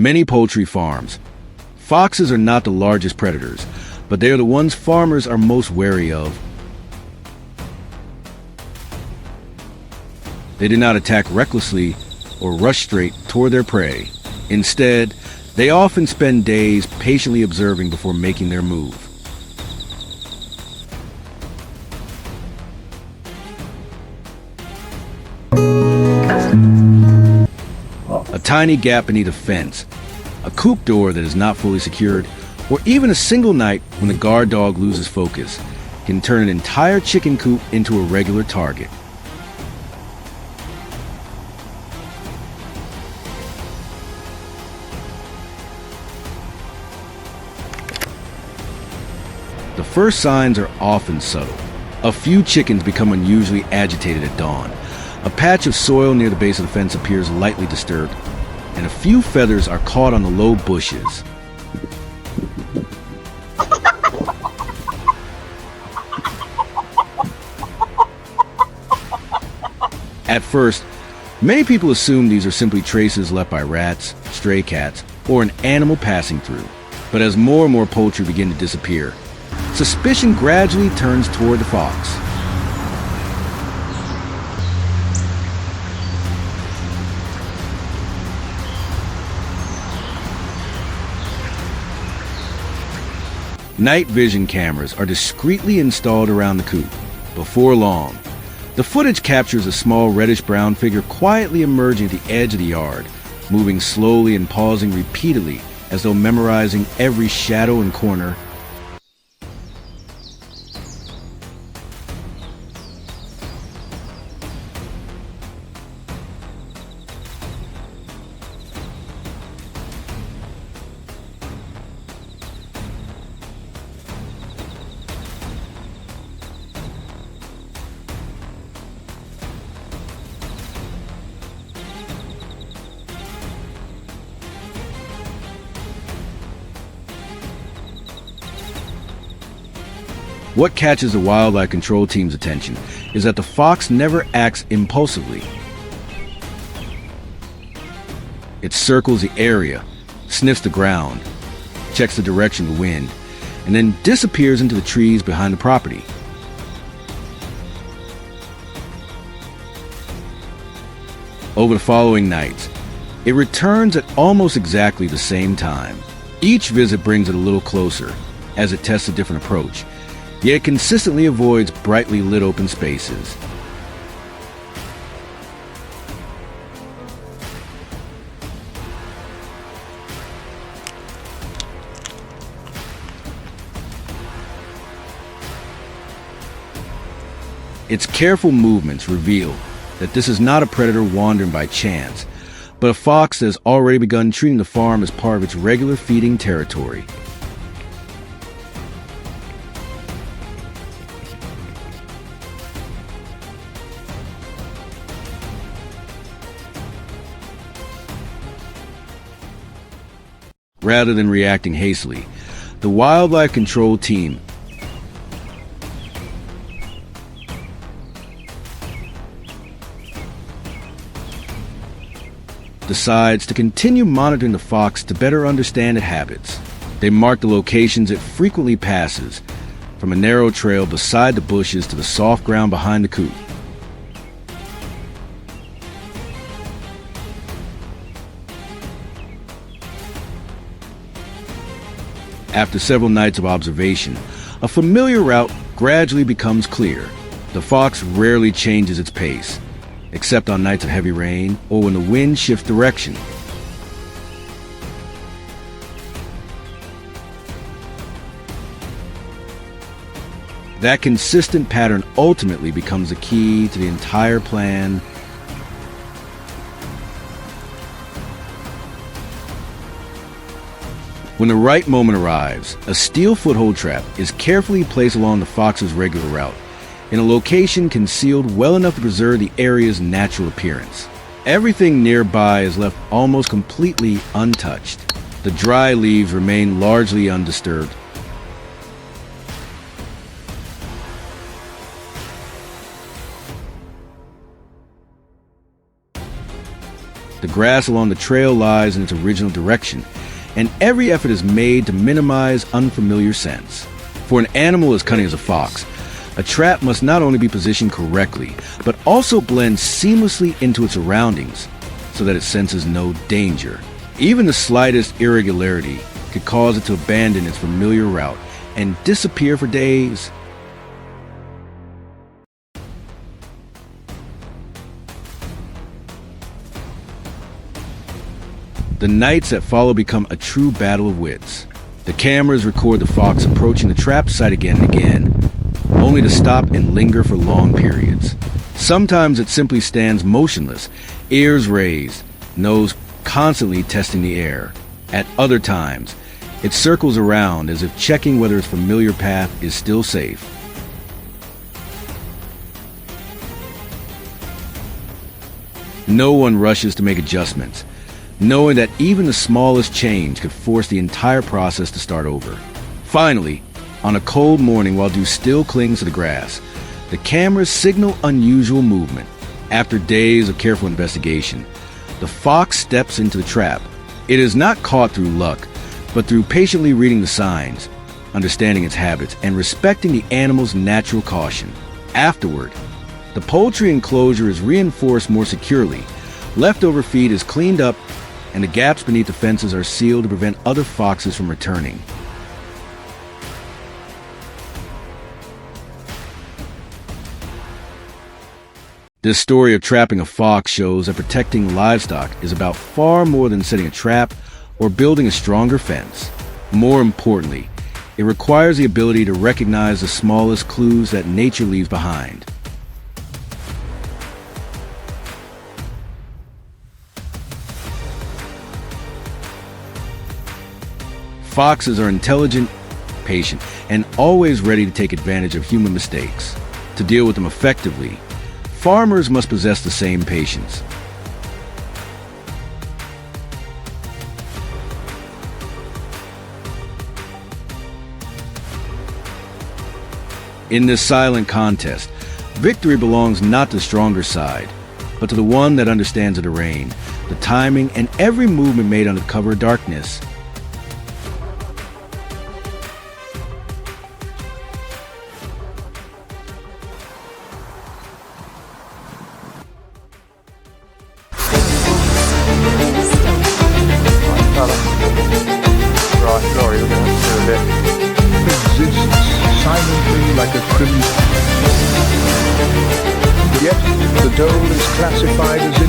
On many poultry farms, foxes are not the largest predators, but they are the ones farmers are most wary of. They do not attack recklessly or rush straight toward their prey. Instead, they often spend days patiently observing before making their move. A tiny gap beneath a fence, a coop door that is not fully secured, or even a single night when the guard dog loses focus can turn an entire chicken coop into a regular target. The first signs are often subtle. A few chickens become unusually agitated at dawn. A patch of soil near the base of the fence appears lightly disturbed, and a few feathers are caught on the low bushes. At first, many people assume these are simply traces left by rats, stray cats, or an animal passing through. But as more and more poultry begin to disappear, suspicion gradually turns toward the fox. Night vision cameras are discreetly installed around the coop. Before long, the footage captures a small reddish-brown figure quietly emerging at the edge of the yard, moving slowly and pausing repeatedly as though memorizing every shadow and corner. What catches the wildlife control team's attention is that the fox never acts impulsively. It circles the area, sniffs the ground, checks the direction of the wind, and then disappears into the trees behind the property. Over the following nights, it returns at almost exactly the same time. Each visit brings it a little closer as it tests a different approach, yet it consistently avoids brightly lit open spaces. Its careful movements reveal that this is not a predator wandering by chance, but a fox that has already begun treating the farm as part of its regular feeding territory. Rather than reacting hastily, the wildlife control team decides to continue monitoring the fox to better understand its habits. They mark the locations it frequently passes, from a narrow trail beside the bushes to the soft ground behind the coop. After several nights of observation, a familiar route gradually becomes clear. The fox rarely changes its pace, except on nights of heavy rain or when the wind shifts direction. That consistent pattern ultimately becomes the key to the entire plan. When the right moment arrives, a steel foothold trap is carefully placed along the fox's regular route, in a location concealed well enough to preserve the area's natural appearance. Everything nearby is left almost completely untouched. The dry leaves remain largely undisturbed. The grass along the trail lies in its original direction, and every effort is made to minimize unfamiliar scents. For an animal as cunning as a fox, a trap must not only be positioned correctly, but also blend seamlessly into its surroundings so that it senses no danger. Even the slightest irregularity could cause it to abandon its familiar route and disappear for days. The nights that follow become a true battle of wits. The cameras record the fox approaching the trap site again and again, only to stop and linger for long periods. Sometimes it simply stands motionless, ears raised, nose constantly testing the air. At other times, it circles around as if checking whether its familiar path is still safe. No one rushes to make adjustments, knowing that even the smallest change could force the entire process to start over. Finally, on a cold morning while dew still clings to the grass, the cameras signal unusual movement. After days of careful investigation, the fox steps into the trap. It is not caught through luck, but through patiently reading the signs, understanding its habits, and respecting the animal's natural caution. Afterward, the poultry enclosure is reinforced more securely, leftover feed is cleaned up, and the gaps beneath the fences are sealed to prevent other foxes from returning. This story of trapping a fox shows that protecting livestock is about far more than setting a trap or building a stronger fence. More importantly, it requires the ability to recognize the smallest clues that nature leaves behind. Foxes are intelligent, patient, and always ready to take advantage of human mistakes. To deal with them effectively, farmers must possess the same patience. In this silent contest, victory belongs not to the stronger side, but to the one that understands the terrain, the timing, and every movement made under cover of darkness. Silently like a criminal. Yet the dole is classified as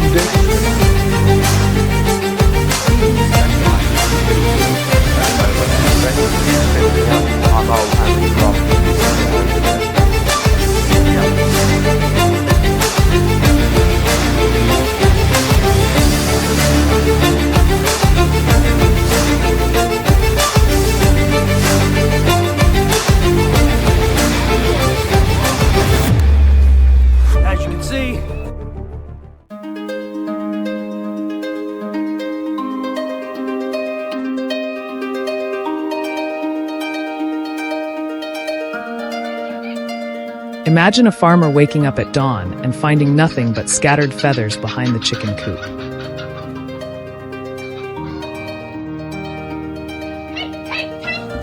Imagine a farmer waking up at dawn and finding nothing but scattered feathers behind the chicken coop.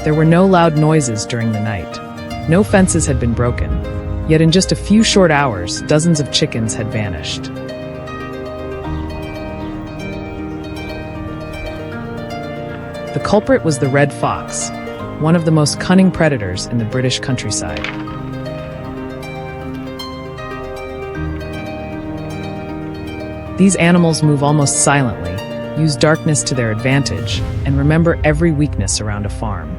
There were no loud noises during the night. No fences had been broken. Yet in just a few short hours, dozens of chickens had vanished. The culprit was the red fox, one of the most cunning predators in the British countryside. These animals move almost silently, use darkness to their advantage, and remember every weakness around a farm.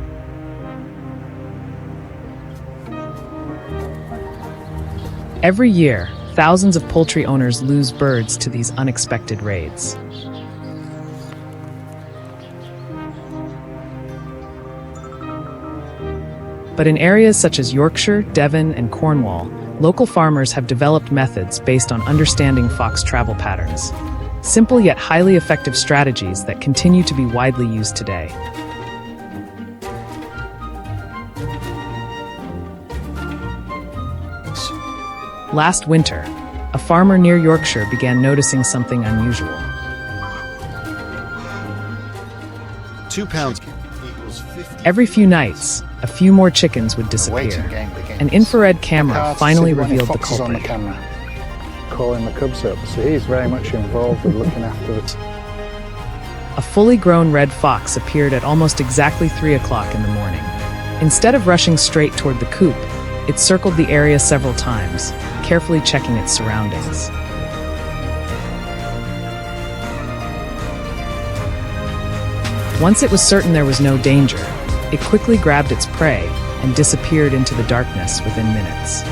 Every year, thousands of poultry owners lose birds to these unexpected raids. But in areas such as Yorkshire, Devon, and Cornwall, local farmers have developed methods based on understanding fox travel patterns. Simple yet highly effective strategies that continue to be widely used today. Last winter, a farmer near Yorkshire began noticing something unusual. 2 pounds. Every few nights, a few more chickens would disappear. An infrared camera finally revealed the on the culprit. camera, calling the cubs up. So he's very much involved with looking after it. A fully grown red fox appeared at almost exactly 3 o'clock in the morning. Instead of rushing straight toward the coop, it circled the area several times, carefully checking its surroundings. Once it was certain there was no danger, it quickly grabbed its prey and disappeared into the darkness within minutes.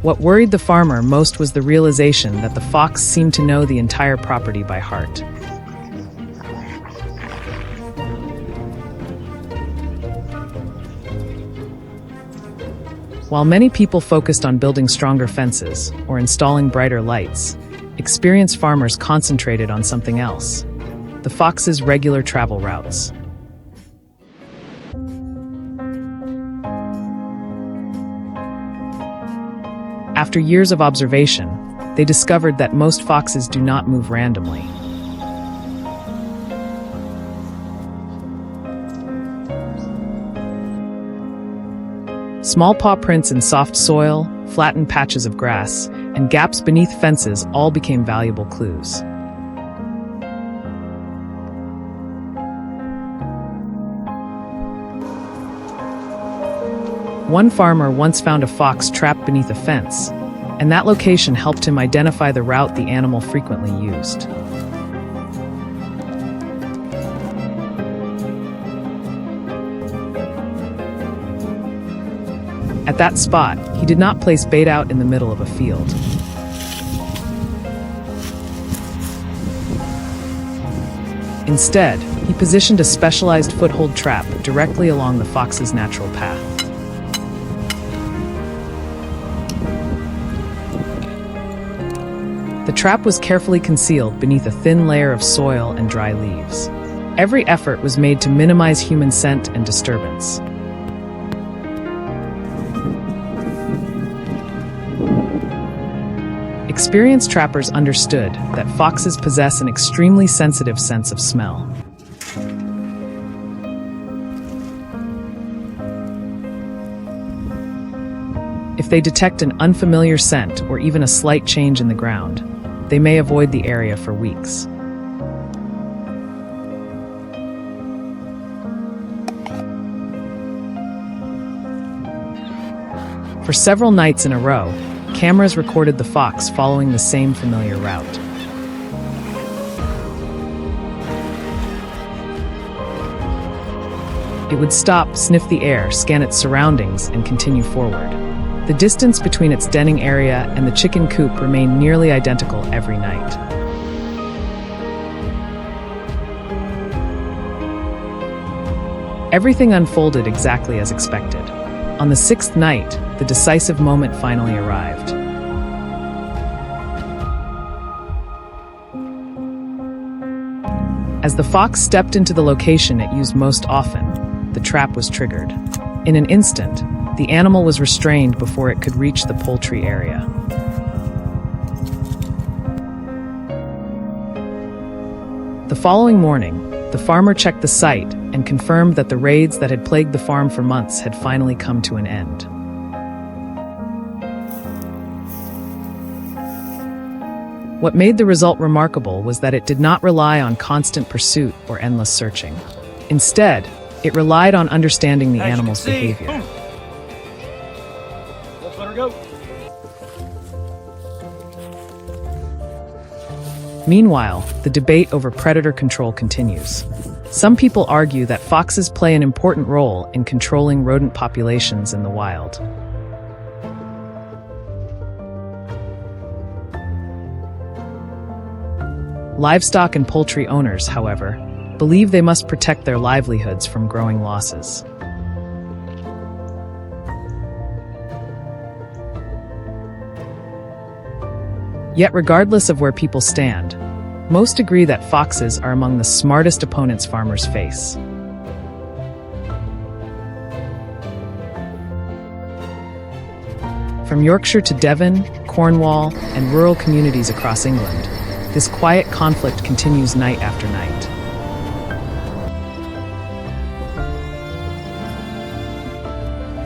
What worried the farmer most was the realization that the fox seemed to know the entire property by heart. While many people focused on building stronger fences or installing brighter lights, experienced farmers concentrated on something else: the fox's regular travel routes. After years of observation, they discovered that most foxes do not move randomly. Small paw prints in soft soil, flattened patches of grass, and gaps beneath fences all became valuable clues. One farmer once found a fox trapped beneath a fence, and that location helped him identify the route the animal frequently used. At that spot, he did not place bait out in the middle of a field. Instead, he positioned a specialized foothold trap directly along the fox's natural path. The trap was carefully concealed beneath a thin layer of soil and dry leaves. Every effort was made to minimize human scent and disturbance. Experienced trappers understood that foxes possess an extremely sensitive sense of smell. If they detect an unfamiliar scent or even a slight change in the ground, they may avoid the area for weeks. For several nights in a row, cameras recorded the fox following the same familiar route. It would stop, sniff the air, scan its surroundings, and continue forward. The distance between its denning area and the chicken coop remained nearly identical every night. Everything unfolded exactly as expected. On the 6th night, the decisive moment finally arrived. As the fox stepped into the location it used most often, the trap was triggered. In an instant, the animal was restrained before it could reach the poultry area. The following morning, the farmer checked the site and confirmed that the raids that had plagued the farm for months had finally come to an end. What made the result remarkable was that it did not rely on constant pursuit or endless searching. Instead, it relied on understanding the animal's behavior. Let's let her go. Meanwhile, the debate over predator control continues. Some people argue that foxes play an important role in controlling rodent populations in the wild. Livestock and poultry owners, however, believe they must protect their livelihoods from growing losses. Yet regardless of where people stand, most agree that foxes are among the smartest opponents farmers face. From Yorkshire to Devon, Cornwall, and rural communities across England. This quiet conflict continues night after night.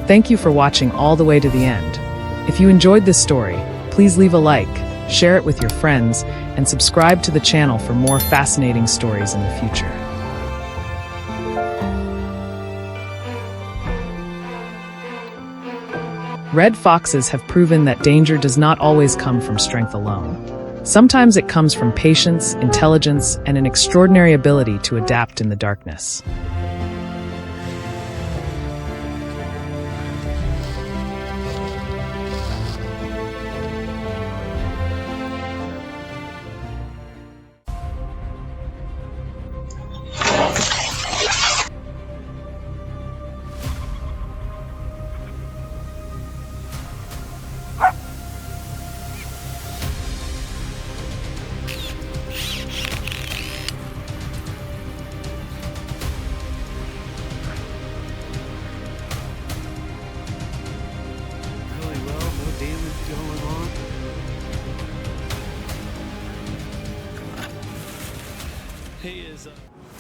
Thank you for watching all the way to the end. If you enjoyed this story, please leave a like, share it with your friends, and subscribe to the channel for more fascinating stories in the future. Red foxes have proven that danger does not always come from strength alone. Sometimes it comes from patience, intelligence, and an extraordinary ability to adapt in the darkness.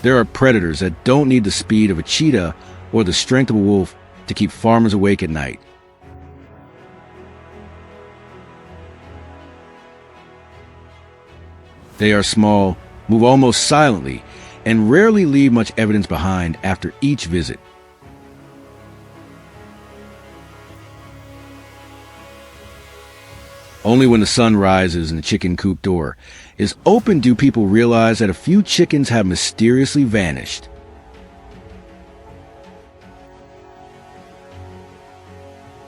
There are predators that don't need the speed of a cheetah or the strength of a wolf to keep farmers awake at night. They are small, move almost silently, and rarely leave much evidence behind after each visit. Only when the sun rises and the chicken coop door is open do people realize that a few chickens have mysteriously vanished.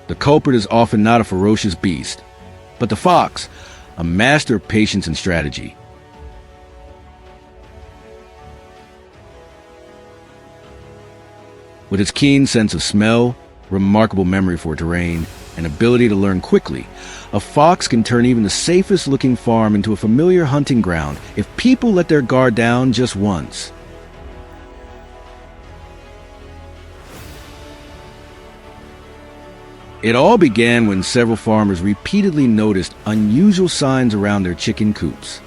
The culprit is often not a ferocious beast, but the fox, a master of patience and strategy. With its keen sense of smell, remarkable memory for terrain, and ability to learn quickly, a fox can turn even the safest-looking farm into a familiar hunting ground if people let their guard down just once. It all began when several farmers repeatedly noticed unusual signs around their chicken coops.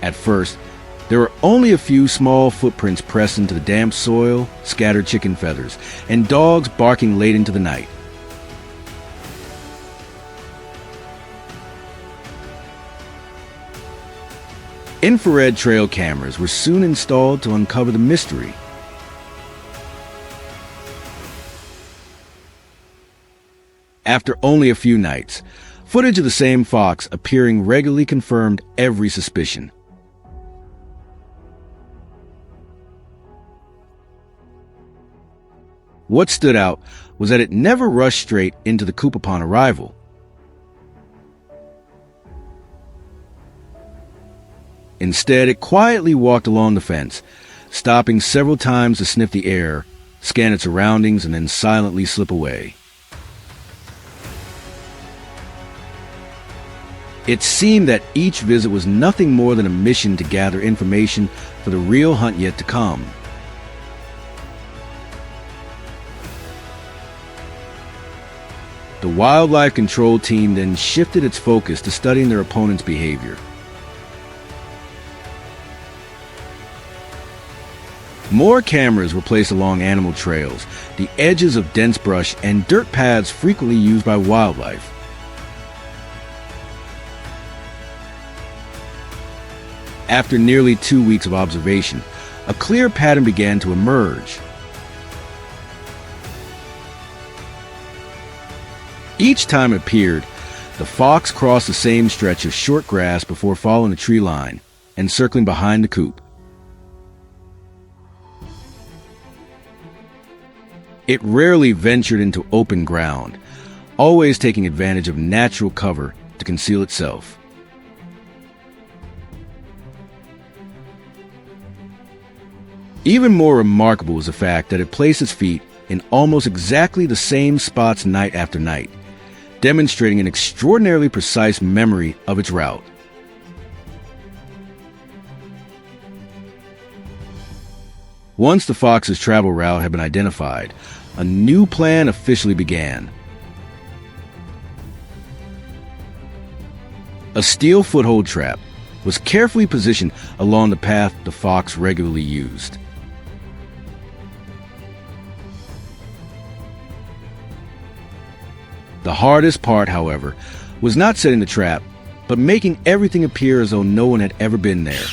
At first, there were only a few small footprints pressed into the damp soil, scattered chicken feathers, and dogs barking late into the night. Infrared trail cameras were soon installed to uncover the mystery. After only a few nights, footage of the same fox appearing regularly confirmed every suspicion. What stood out was that it never rushed straight into the coop upon arrival. Instead, it quietly walked along the fence, stopping several times to sniff the air, scan its surroundings, and then silently slip away. It seemed that each visit was nothing more than a mission to gather information for the real hunt yet to come. The wildlife control team then shifted its focus to studying their opponent's behavior. More cameras were placed along animal trails, the edges of dense brush, and dirt paths frequently used by wildlife. After nearly 2 weeks of observation, a clear pattern began to emerge. Each time it appeared, the fox crossed the same stretch of short grass before following the tree line and circling behind the coop. It rarely ventured into open ground, always taking advantage of natural cover to conceal itself. Even more remarkable was the fact that it placed its feet in almost exactly the same spots night after night, demonstrating an extraordinarily precise memory of its route. Once the fox's travel route had been identified, a new plan officially began. A steel foothold trap was carefully positioned along the path the fox regularly used. The hardest part, however, was not setting the trap, but making everything appear as though no one had ever been there.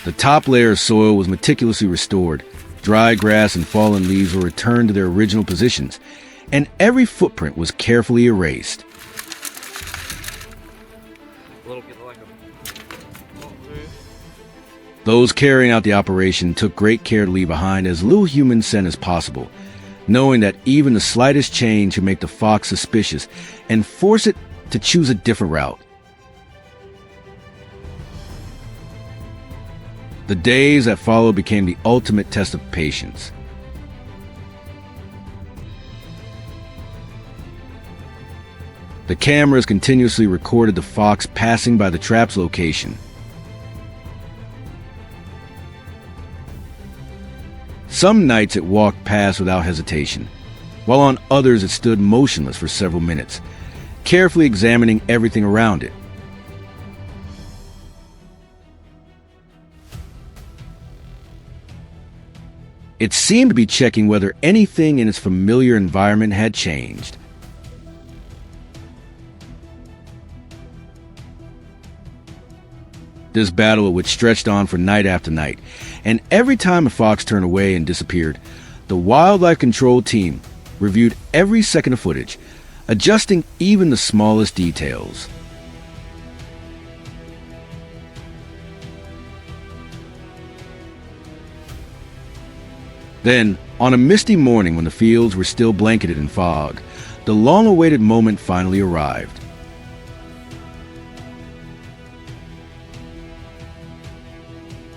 The top layer of soil was meticulously restored. Dry grass and fallen leaves were returned to their original positions, and every footprint was carefully erased. Those carrying out the operation took great care to leave behind as little human scent as possible, knowing that even the slightest change could make the fox suspicious and force it to choose a different route. The days that followed became the ultimate test of patience. The cameras continuously recorded the fox passing by the trap's location. Some nights it walked past without hesitation, while on others it stood motionless for several minutes, carefully examining everything around it. It seemed to be checking whether anything in its familiar environment had changed. This battle which stretched on for night after night, and every time a fox turned away and disappeared, the wildlife control team reviewed every second of footage, adjusting even the smallest details. Then, on a misty morning when the fields were still blanketed in fog, the long-awaited moment finally arrived.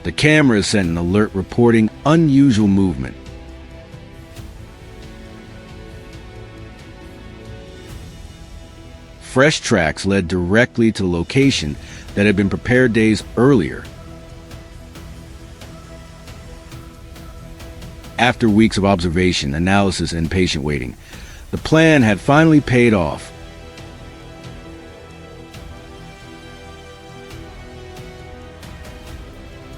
The cameras sent an alert reporting unusual movement. Fresh tracks led directly to the location that had been prepared days earlier. After weeks of observation, analysis, and patient waiting, the plan had finally paid off.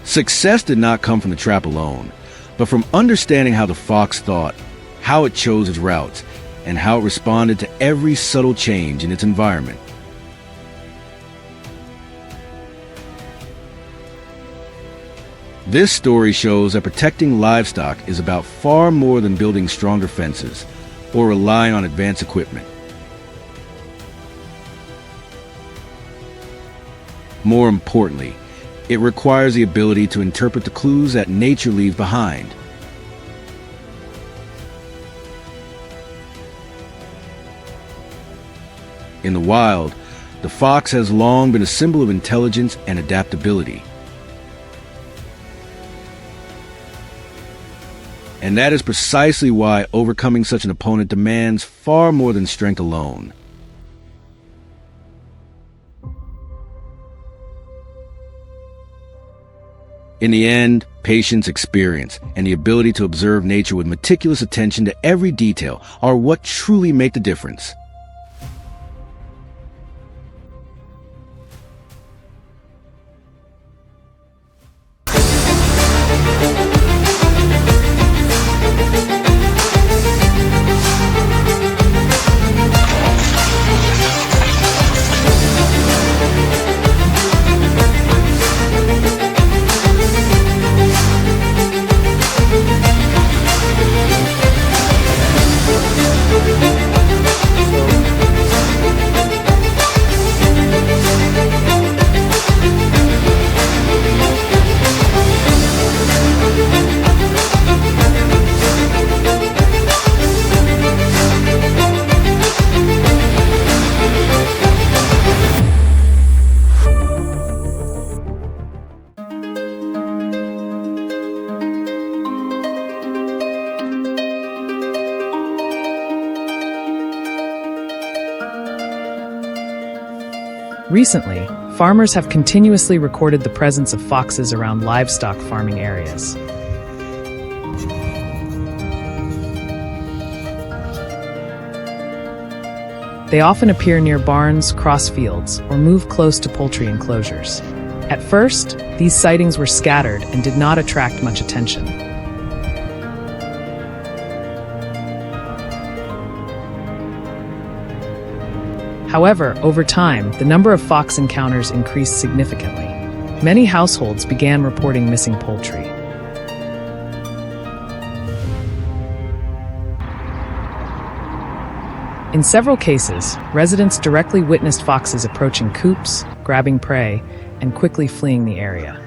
Success did not come from the trap alone, but from understanding how the fox thought, how it chose its routes, and how it responded to every subtle change in its environment. This story shows that protecting livestock is about far more than building stronger fences or relying on advanced equipment. More importantly, it requires the ability to interpret the clues that nature leaves behind. In the wild, the fox has long been a symbol of intelligence and adaptability. And that is precisely why overcoming such an opponent demands far more than strength alone. In the end, patience, experience, and the ability to observe nature with meticulous attention to every detail are what truly make the difference. Recently, farmers have continuously recorded the presence of foxes around livestock farming areas. They often appear near barns, cross fields, or move close to poultry enclosures. At first, these sightings were scattered and did not attract much attention. However, over time, the number of fox encounters increased significantly. Many households began reporting missing poultry. In several cases, residents directly witnessed foxes approaching coops, grabbing prey, and quickly fleeing the area.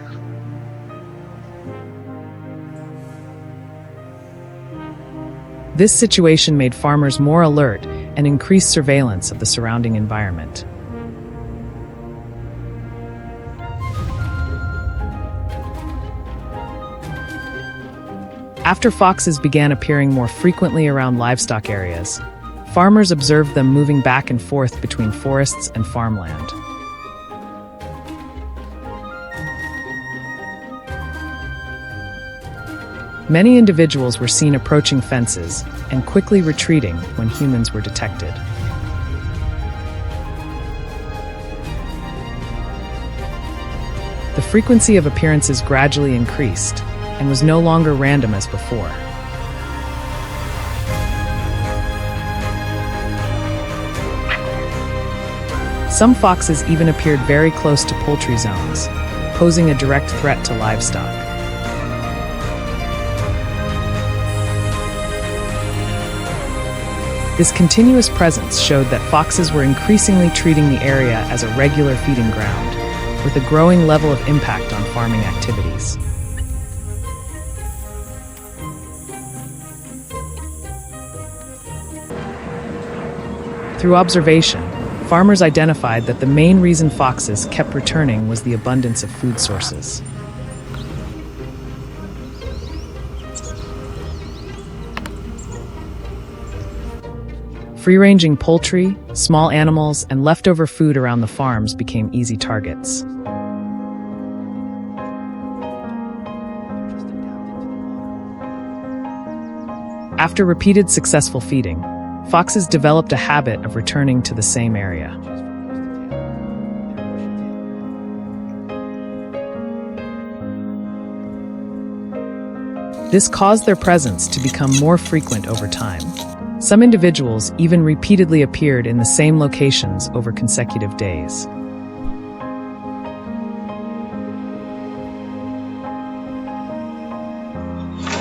This situation made farmers more alert and increased surveillance of the surrounding environment. After foxes began appearing more frequently around livestock areas, farmers observed them moving back and forth between forests and farmland. Many individuals were seen approaching fences and quickly retreating when humans were detected. The frequency of appearances gradually increased and was no longer random as before. Some foxes even appeared very close to poultry zones, posing a direct threat to livestock. This continuous presence showed that foxes were increasingly treating the area as a regular feeding ground, with a growing level of impact on farming activities. Through observation, farmers identified that the main reason foxes kept returning was the abundance of food sources. Free-ranging poultry, small animals, and leftover food around the farms became easy targets. After repeated successful feeding, foxes developed a habit of returning to the same area. This caused their presence to become more frequent over time. Some individuals even repeatedly appeared in the same locations over consecutive days.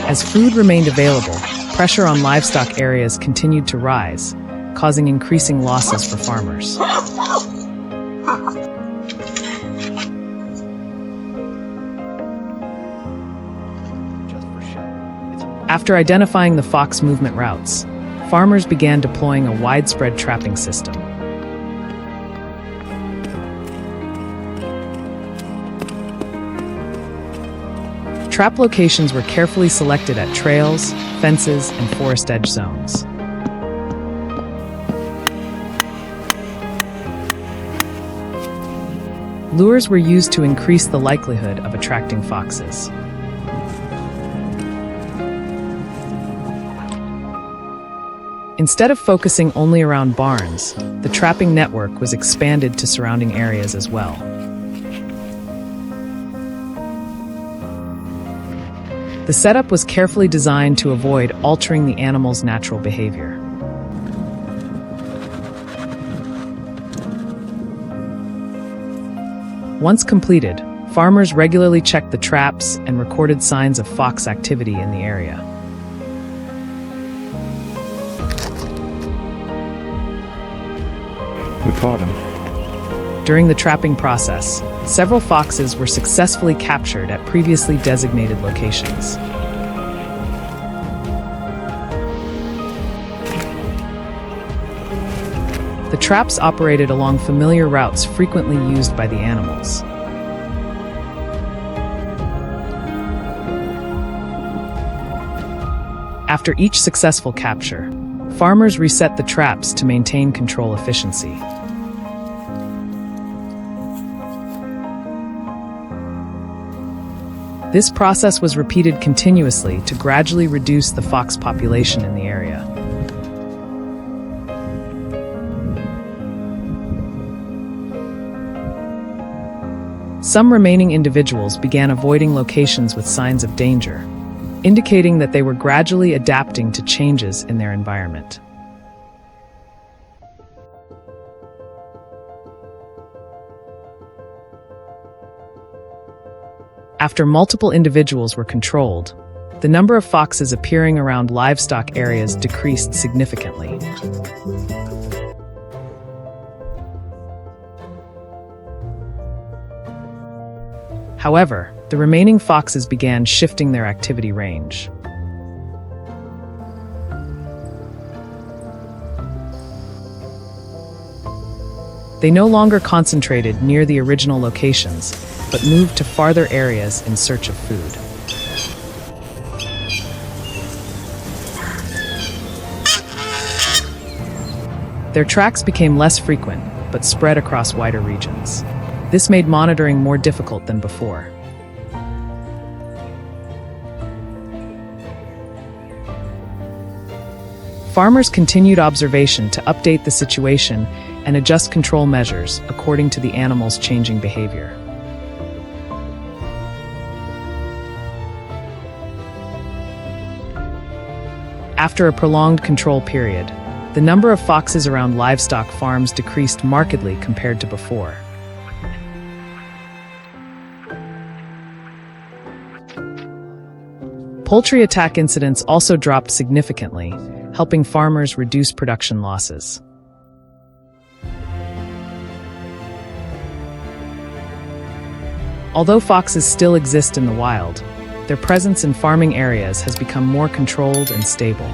As food remained available, pressure on livestock areas continued to rise, causing increasing losses for farmers. After identifying the fox movement routes, farmers began deploying a widespread trapping system. Trap locations were carefully selected at trails, fences, and forest edge zones. Lures were used to increase the likelihood of attracting foxes. Instead of focusing only around barns, the trapping network was expanded to surrounding areas as well. The setup was carefully designed to avoid altering the animal's natural behavior. Once completed, farmers regularly checked the traps and recorded signs of fox activity in the area. We caught him. During the trapping process, several foxes were successfully captured at previously designated locations. The traps operated along familiar routes frequently used by the animals. After each successful capture, farmers reset the traps to maintain control efficiency. This process was repeated continuously to gradually reduce the fox population in the area. Some remaining individuals began avoiding locations with signs of danger, indicating that they were gradually adapting to changes in their environment. After multiple individuals were controlled, the number of foxes appearing around livestock areas decreased significantly. However, the remaining foxes began shifting their activity range. They no longer concentrated near the original locations, but moved to farther areas in search of food. Their tracks became less frequent, but spread across wider regions. This made monitoring more difficult than before. Farmers continued observation to update the situation and adjust control measures according to the animals' changing behavior. After a prolonged control period, the number of foxes around livestock farms decreased markedly compared to before. Poultry attack incidents also dropped significantly, helping farmers reduce production losses. Although foxes still exist in the wild, their presence in farming areas has become more controlled and stable.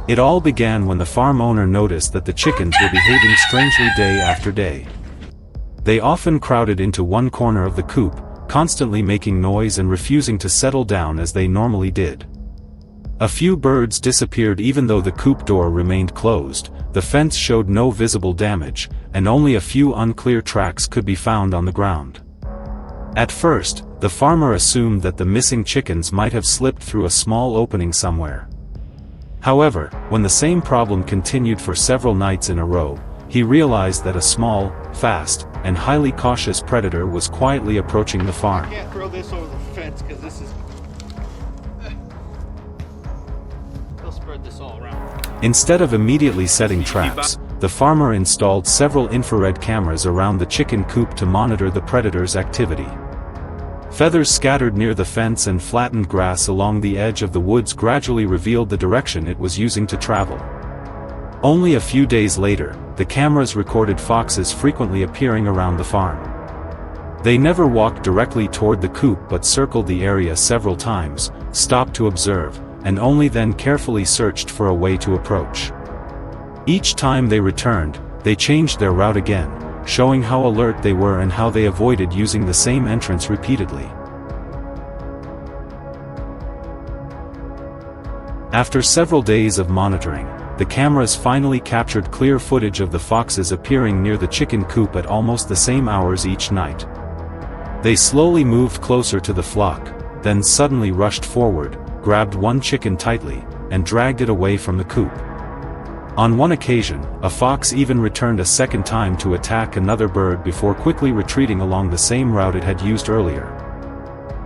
It all began when the farm owner noticed that the chickens were behaving strangely day after day. They often crowded into one corner of the coop, constantly making noise and refusing to settle down as they normally did. A few birds disappeared even though the coop door remained closed, the fence showed no visible damage, and only a few unclear tracks could be found on the ground. At first, the farmer assumed that the missing chickens might have slipped through a small opening somewhere. However, when the same problem continued for several nights in a row, he realized that a small, fast, and highly cautious predator was quietly approaching the farm. I can't throw this over the fence because this is... They'll spread this all around. Instead of immediately setting traps, the farmer installed several infrared cameras around the chicken coop to monitor the predator's activity. Feathers scattered near the fence and flattened grass along the edge of the woods gradually revealed the direction it was using to travel. Only a few days later, the cameras recorded foxes frequently appearing around the farm. They never walked directly toward the coop but circled the area several times, stopped to observe, and only then carefully searched for a way to approach. Each time they returned, they changed their route again, showing how alert they were and how they avoided using the same entrance repeatedly. After several days of monitoring, the cameras finally captured clear footage of the foxes appearing near the chicken coop at almost the same hours each night. They slowly moved closer to the flock, then suddenly rushed forward, grabbed one chicken tightly, and dragged it away from the coop. On one occasion, a fox even returned a second time to attack another bird before quickly retreating along the same route it had used earlier.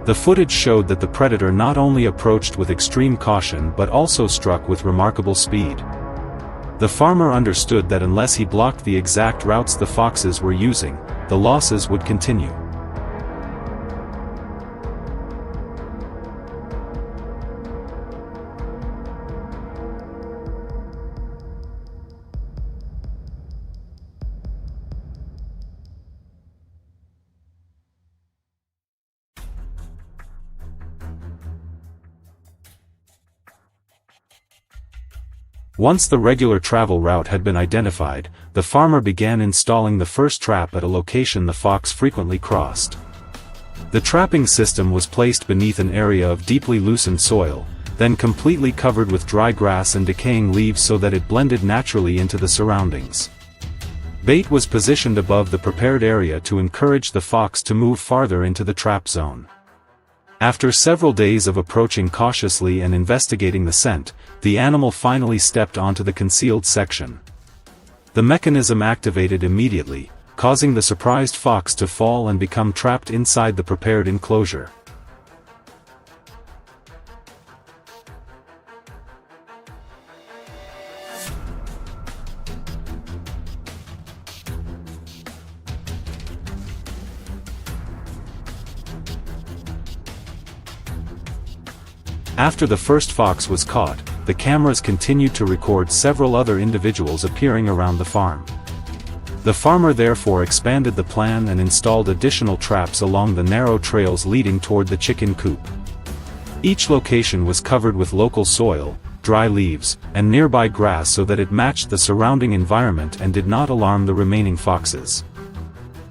The footage showed that the predator not only approached with extreme caution but also struck with remarkable speed. The farmer understood that unless he blocked the exact routes the foxes were using, the losses would continue. Once the regular travel route had been identified, the farmer began installing the first trap at a location the fox frequently crossed. The trapping system was placed beneath an area of deeply loosened soil, then completely covered with dry grass and decaying leaves so that it blended naturally into the surroundings. Bait was positioned above the prepared area to encourage the fox to move farther into the trap zone. After several days of approaching cautiously and investigating the scent, the animal finally stepped onto the concealed section. The mechanism activated immediately, causing the surprised fox to fall and become trapped inside the prepared enclosure. After the first fox was caught, the cameras continued to record several other individuals appearing around the farm. The farmer therefore expanded the plan and installed additional traps along the narrow trails leading toward the chicken coop. Each location was covered with local soil, dry leaves, and nearby grass so that it matched the surrounding environment and did not alarm the remaining foxes.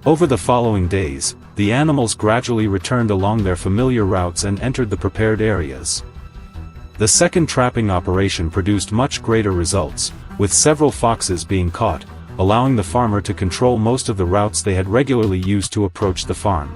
Over the following days, the animals gradually returned along their familiar routes and entered the prepared areas. The second trapping operation produced much greater results, with several foxes being caught, allowing the farmer to control most of the routes they had regularly used to approach the farm.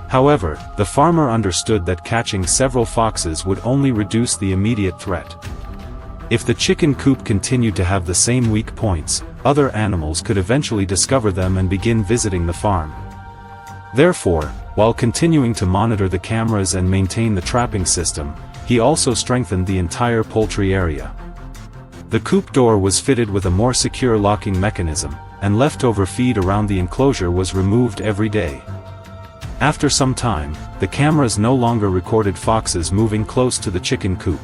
However, the farmer understood that catching several foxes would only reduce the immediate threat. If the chicken coop continued to have the same weak points, other animals could eventually discover them and begin visiting the farm. Therefore, while continuing to monitor the cameras and maintain the trapping system, he also strengthened the entire poultry area. The coop door was fitted with a more secure locking mechanism, and leftover feed around the enclosure was removed every day. After some time, the cameras no longer recorded foxes moving close to the chicken coop.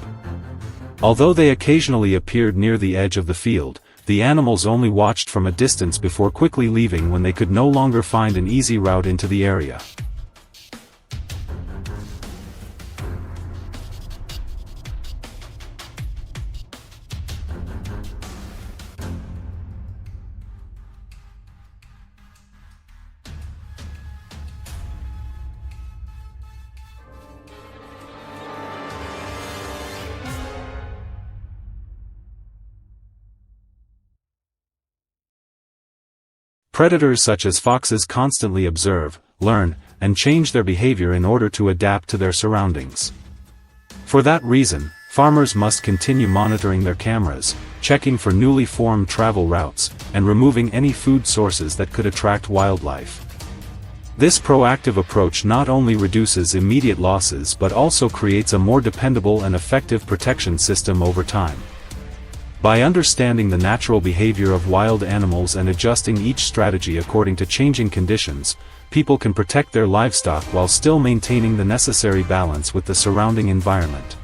Although they occasionally appeared near the edge of the field, the animals only watched from a distance before quickly leaving when they could no longer find an easy route into the area. Predators such as foxes constantly observe, learn, and change their behavior in order to adapt to their surroundings. For that reason, farmers must continue monitoring their cameras, checking for newly formed travel routes, and removing any food sources that could attract wildlife. This proactive approach not only reduces immediate losses but also creates a more dependable and effective protection system over time. By understanding the natural behavior of wild animals and adjusting each strategy according to changing conditions, people can protect their livestock while still maintaining the necessary balance with the surrounding environment.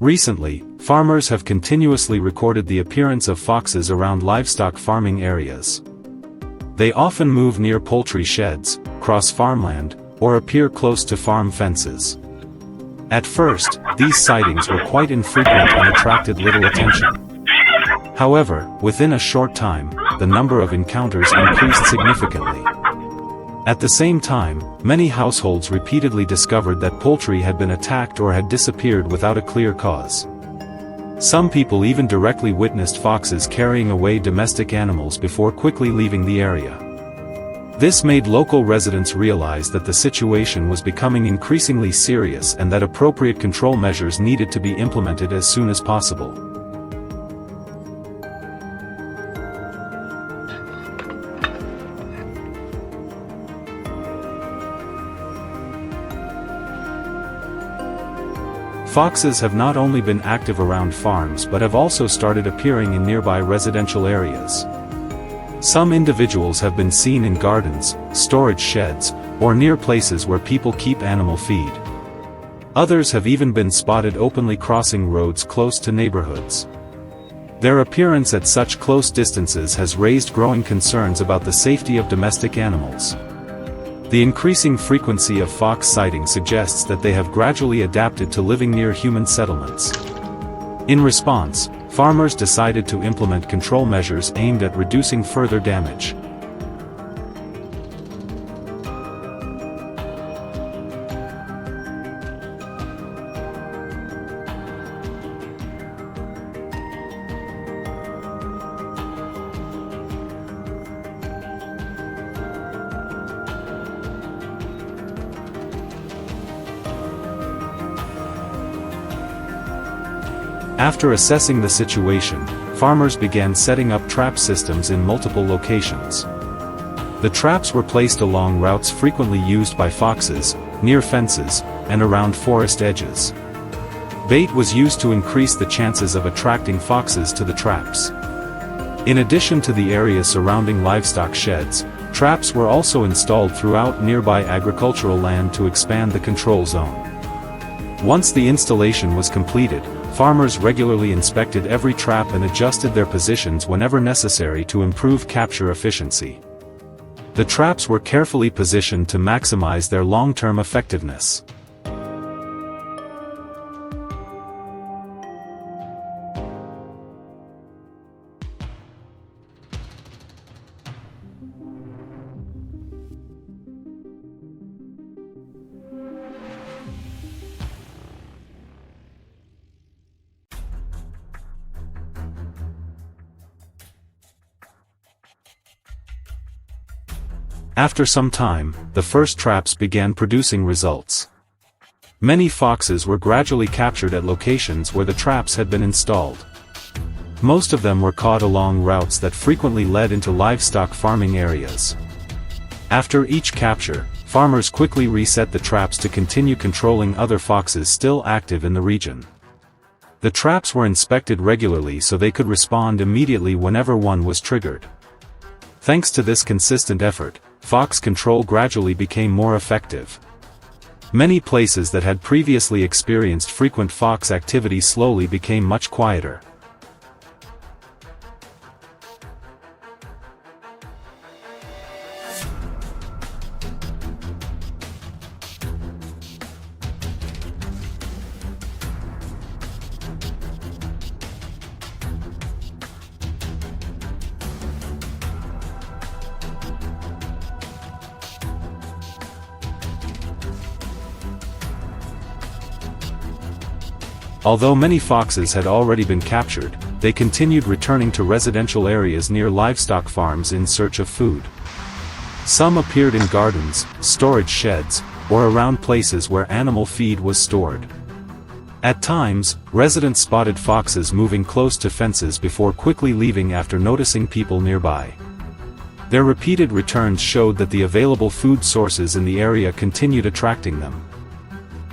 Recently, farmers have continuously recorded the appearance of foxes around livestock farming areas. They often move near poultry sheds, cross farmland, or appear close to farm fences. At first, these sightings were quite infrequent and attracted little attention. However, within a short time, the number of encounters increased significantly. At the same time, many households repeatedly discovered that poultry had been attacked or had disappeared without a clear cause. Some people even directly witnessed foxes carrying away domestic animals before quickly leaving the area. This made local residents realize that the situation was becoming increasingly serious and that appropriate control measures needed to be implemented as soon as possible. Foxes have not only been active around farms but have also started appearing in nearby residential areas. Some individuals have been seen in gardens, storage sheds, or near places where people keep animal feed. Others have even been spotted openly crossing roads close to neighborhoods. Their appearance at such close distances has raised growing concerns about the safety of domestic animals. The increasing frequency of fox sightings suggests that they have gradually adapted to living near human settlements. In response, farmers decided to implement control measures aimed at reducing further damage. After assessing the situation, farmers began setting up trap systems in multiple locations. The traps were placed along routes frequently used by foxes, near fences, and around forest edges. Bait was used to increase the chances of attracting foxes to the traps. In addition to the area surrounding livestock sheds, traps were also installed throughout nearby agricultural land to expand the control zone. Once the installation was completed, farmers regularly inspected every trap and adjusted their positions whenever necessary to improve capture efficiency. The traps were carefully positioned to maximize their long-term effectiveness. After some time, the first traps began producing results. Many foxes were gradually captured at locations where the traps had been installed. Most of them were caught along routes that frequently led into livestock farming areas. After each capture, farmers quickly reset the traps to continue controlling other foxes still active in the region. The traps were inspected regularly so they could respond immediately whenever one was triggered. Thanks to this consistent effort, fox control gradually became more effective. Many places that had previously experienced frequent fox activity slowly became much quieter. Although many foxes had already been captured, they continued returning to residential areas near livestock farms in search of food. Some appeared in gardens, storage sheds, or around places where animal feed was stored. At times, residents spotted foxes moving close to fences before quickly leaving after noticing people nearby. Their repeated returns showed that the available food sources in the area continued attracting them.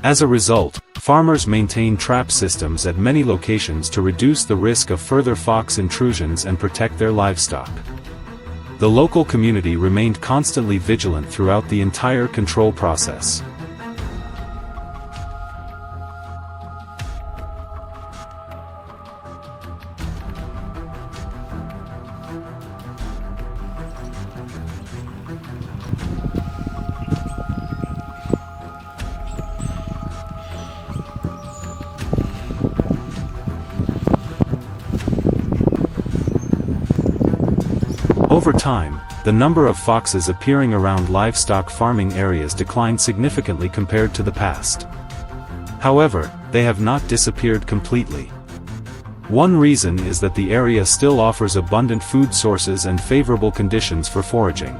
As a result, farmers maintained trap systems at many locations to reduce the risk of further fox intrusions and protect their livestock. The local community remained constantly vigilant throughout the entire control process. Over time, the number of foxes appearing around livestock farming areas declined significantly compared to the past. However, they have not disappeared completely. One reason is that the area still offers abundant food sources and favorable conditions for foraging.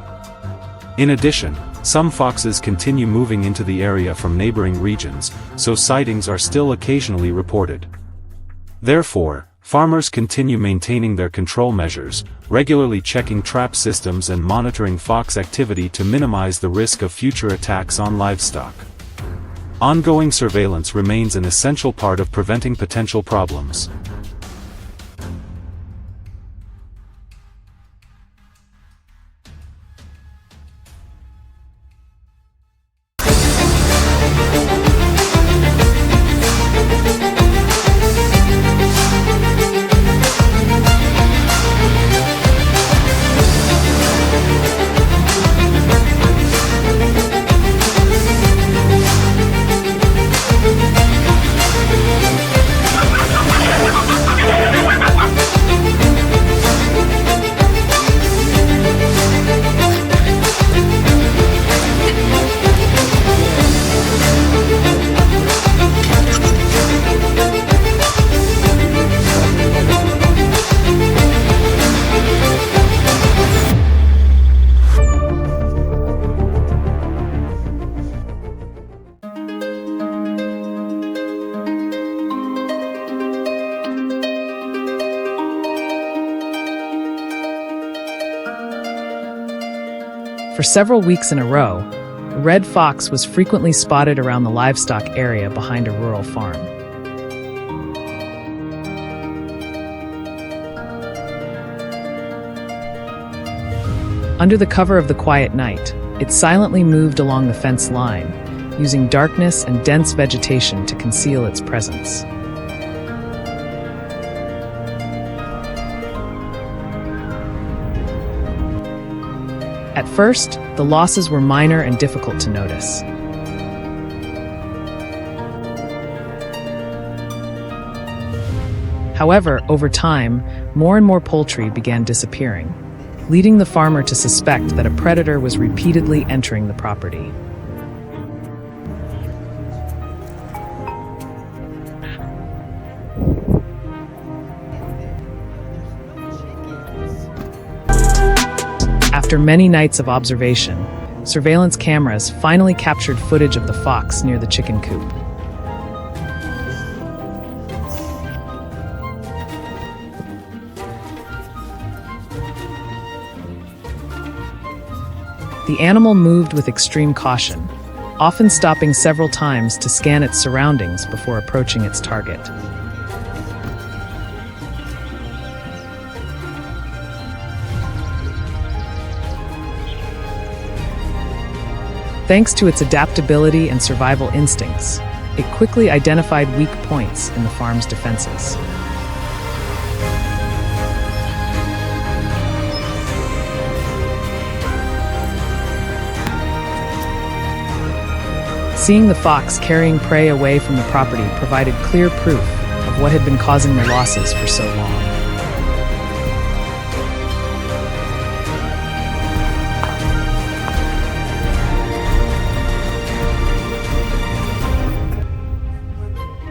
In addition, some foxes continue moving into the area from neighboring regions, so sightings are still occasionally reported. Therefore, farmers continue maintaining their control measures, regularly checking trap systems and monitoring fox activity to minimize the risk of future attacks on livestock. Ongoing surveillance remains an essential part of preventing potential problems. For several weeks in a row, a red fox was frequently spotted around the livestock area behind a rural farm. Under the cover of the quiet night, it silently moved along the fence line, using darkness and dense vegetation to conceal its presence. At first, the losses were minor and difficult to notice. However, over time, more and more poultry began disappearing, leading the farmer to suspect that a predator was repeatedly entering the property. After many nights of observation, surveillance cameras finally captured footage of the fox near the chicken coop. The animal moved with extreme caution, often stopping several times to scan its surroundings before approaching its target. Thanks to its adaptability and survival instincts, it quickly identified weak points in the farm's defenses. Seeing the fox carrying prey away from the property provided clear proof of what had been causing the losses for so long.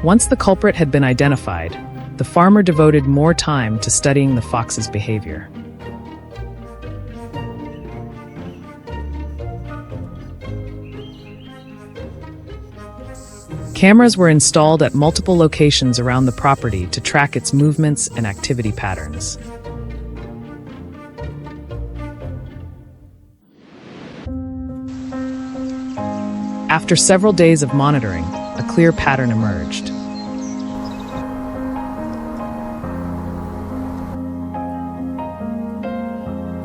Once the culprit had been identified, the farmer devoted more time to studying the fox's behavior. Cameras were installed at multiple locations around the property to track its movements and activity patterns. After several days of monitoring, a clear pattern emerged.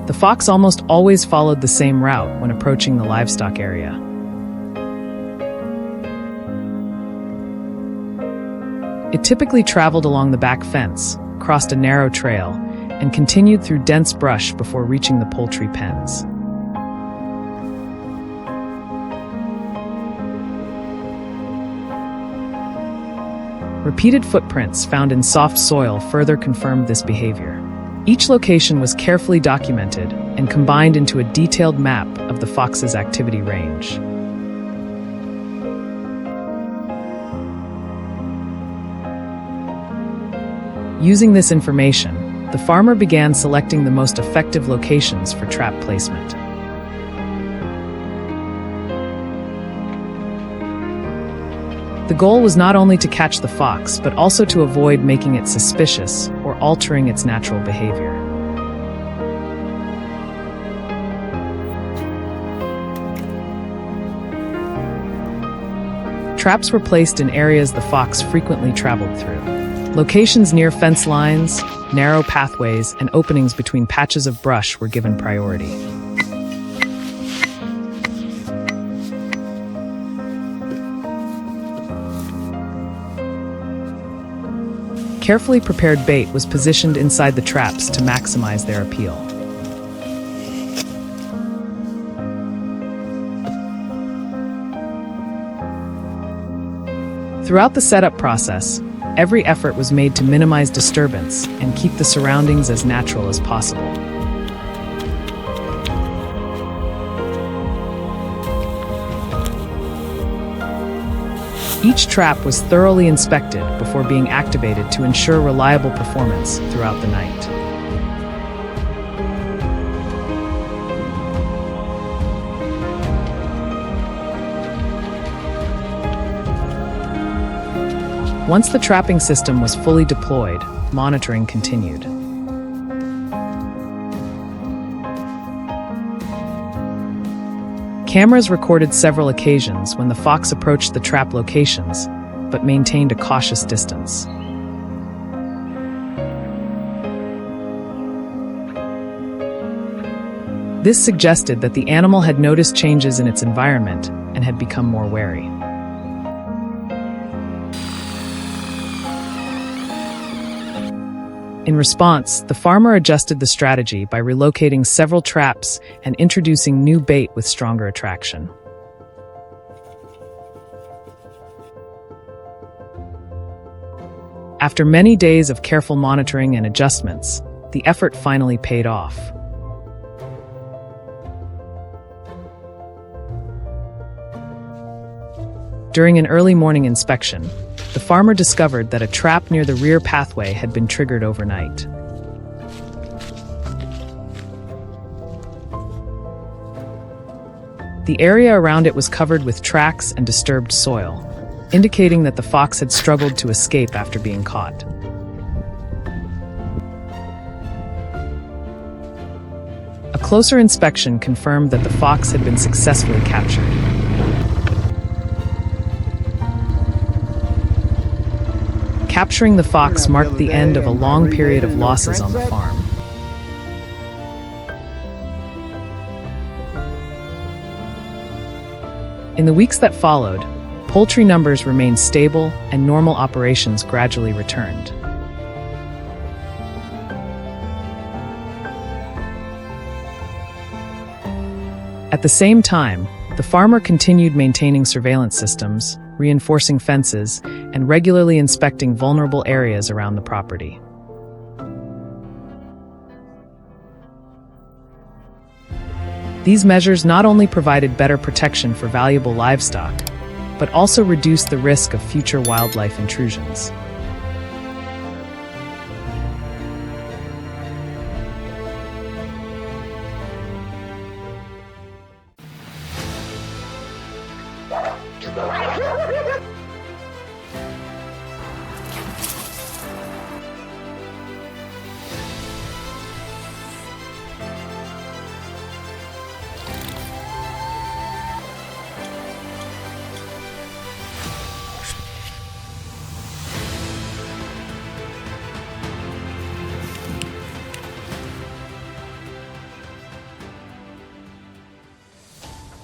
The fox almost always followed the same route when approaching the livestock area. It typically traveled along the back fence, crossed a narrow trail, and continued through dense brush before reaching the poultry pens. Repeated footprints found in soft soil further confirmed this behavior. Each location was carefully documented and combined into a detailed map of the fox's activity range. Using this information, the farmer began selecting the most effective locations for trap placement. The goal was not only to catch the fox, but also to avoid making it suspicious or altering its natural behavior. Traps were placed in areas the fox frequently traveled through. Locations near fence lines, narrow pathways, and openings between patches of brush were given priority. Carefully prepared bait was positioned inside the traps to maximize their appeal. Throughout the setup process, every effort was made to minimize disturbance and keep the surroundings as natural as possible. Each trap was thoroughly inspected before being activated to ensure reliable performance throughout the night. Once the trapping system was fully deployed, monitoring continued. Cameras recorded several occasions when the fox approached the trap locations, but maintained a cautious distance. This suggested that the animal had noticed changes in its environment and had become more wary. In response, the farmer adjusted the strategy by relocating several traps and introducing new bait with stronger attraction. After many days of careful monitoring and adjustments, the effort finally paid off. During an early morning inspection, the farmer discovered that a trap near the rear pathway had been triggered overnight. The area around it was covered with tracks and disturbed soil, indicating that the fox had struggled to escape after being caught. A closer inspection confirmed that the fox had been successfully captured. Capturing the fox marked the end of a long period of losses on the farm. In the weeks that followed, poultry numbers remained stable and normal operations gradually returned. At the same time, the farmer continued maintaining surveillance systems, reinforcing fences, and regularly inspecting vulnerable areas around the property. These measures not only provided better protection for valuable livestock, but also reduced the risk of future wildlife intrusions.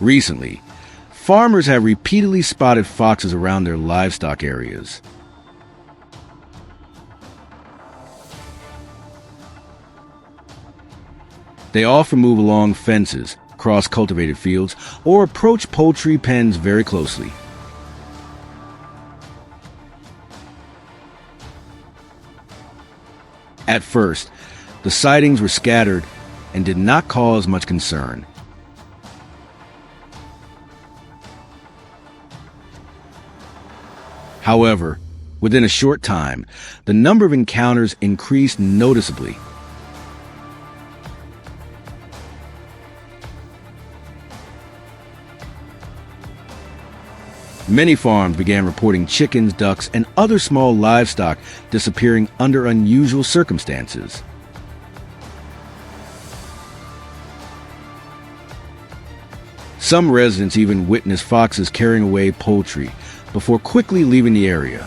Recently, farmers have repeatedly spotted foxes around their livestock areas. They often move along fences, cross cultivated fields, or approach poultry pens very closely. At first, the sightings were scattered and did not cause much concern. However, within a short time, the number of encounters increased noticeably. Many farms began reporting chickens, ducks, and other small livestock disappearing under unusual circumstances. Some residents even witnessed foxes carrying away poultry before quickly leaving the area.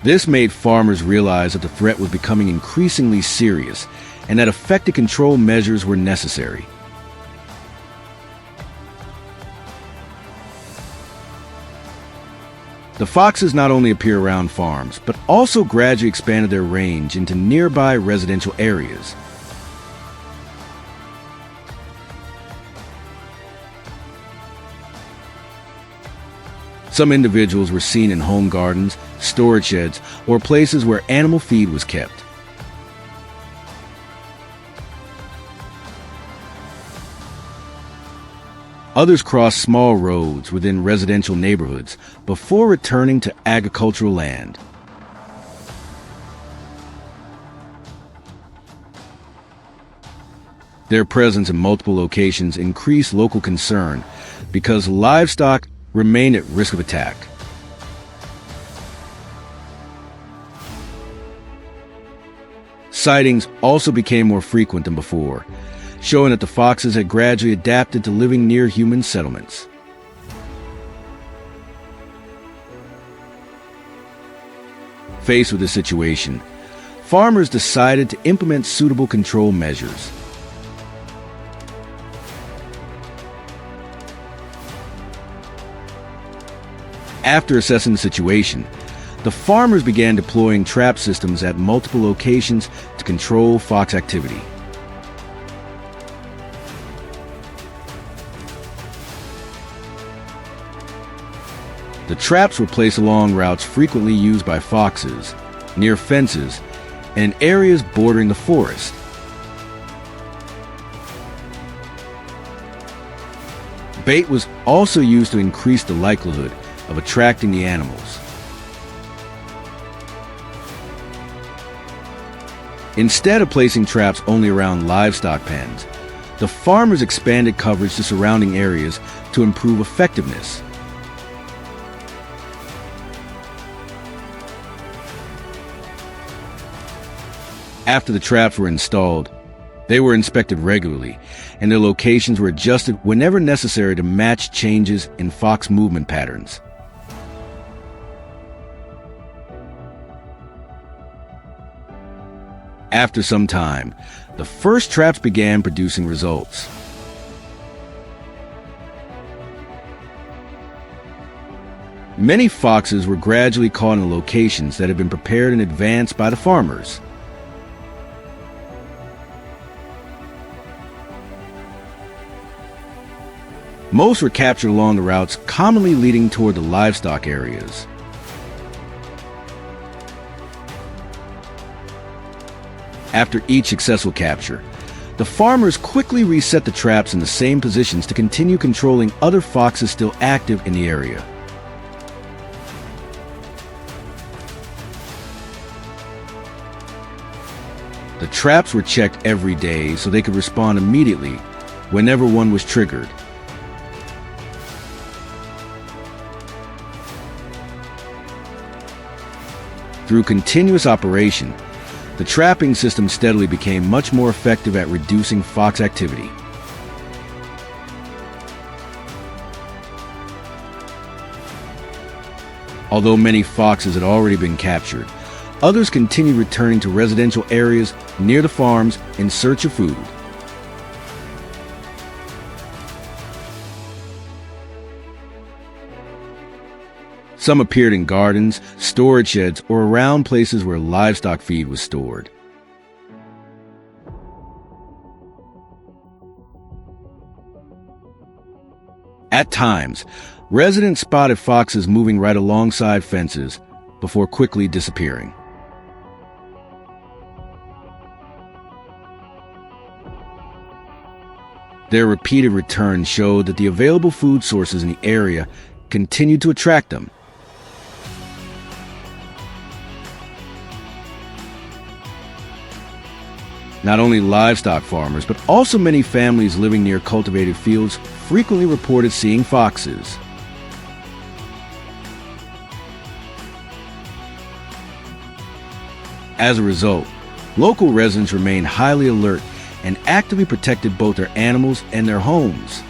This made farmers realize that the threat was becoming increasingly serious and that effective control measures were necessary. The foxes not only appear around farms, but also gradually expanded their range into nearby residential areas. Some individuals were seen in home gardens, storage sheds, or places where animal feed was kept. Others crossed small roads within residential neighborhoods before returning to agricultural land. Their presence in multiple locations increased local concern because livestock remained at risk of attack. Sightings also became more frequent than before, showing that the foxes had gradually adapted to living near human settlements. Faced with this situation, farmers decided to implement suitable control measures. After assessing the situation, the farmers began deploying trap systems at multiple locations to control fox activity. The traps were placed along routes frequently used by foxes, near fences, and in areas bordering the forest. Bait was also used to increase the likelihood of attracting the animals. Instead of placing traps only around livestock pens, the farmers expanded coverage to surrounding areas to improve effectiveness. After the traps were installed, they were inspected regularly, and their locations were adjusted whenever necessary to match changes in fox movement patterns. After some time, the first traps began producing results. Many foxes were gradually caught in locations that had been prepared in advance by the farmers. Most were captured along the routes commonly leading toward the livestock areas. After each successful capture, the farmers quickly reset the traps in the same positions to continue controlling other foxes still active in the area. The traps were checked every day so they could respond immediately whenever one was triggered. Through continuous operation, the trapping system steadily became much more effective at reducing fox activity. Although many foxes had already been captured, others continued returning to residential areas near the farms in search of food. Some appeared in gardens, storage sheds, or around places where livestock feed was stored. At times, residents spotted foxes moving right alongside fences before quickly disappearing. Their repeated returns showed that the available food sources in the area continued to attract them. Not only livestock farmers, but also many families living near cultivated fields frequently reported seeing foxes. As a result, local residents remained highly alert and actively protected both their animals and their homes.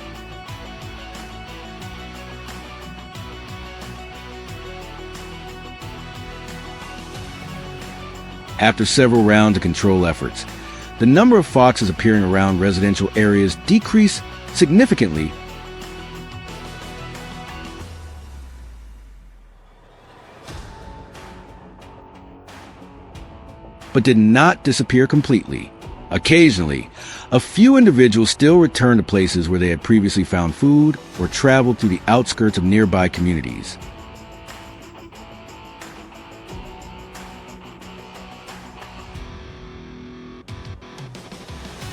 After several rounds of control efforts, the number of foxes appearing around residential areas decreased significantly, but did not disappear completely. Occasionally, a few individuals still returned to places where they had previously found food or traveled through the outskirts of nearby communities.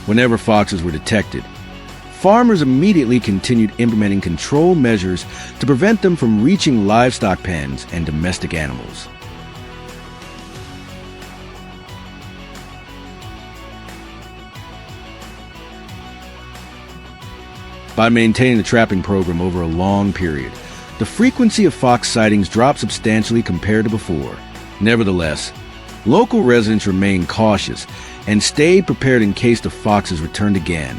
Whenever foxes were detected, farmers immediately continued implementing control measures to prevent them from reaching livestock pens and domestic animals. By maintaining the trapping program over a long period, the frequency of fox sightings dropped substantially compared to before. Nevertheless, local residents remained cautious and stayed prepared in case the foxes returned again.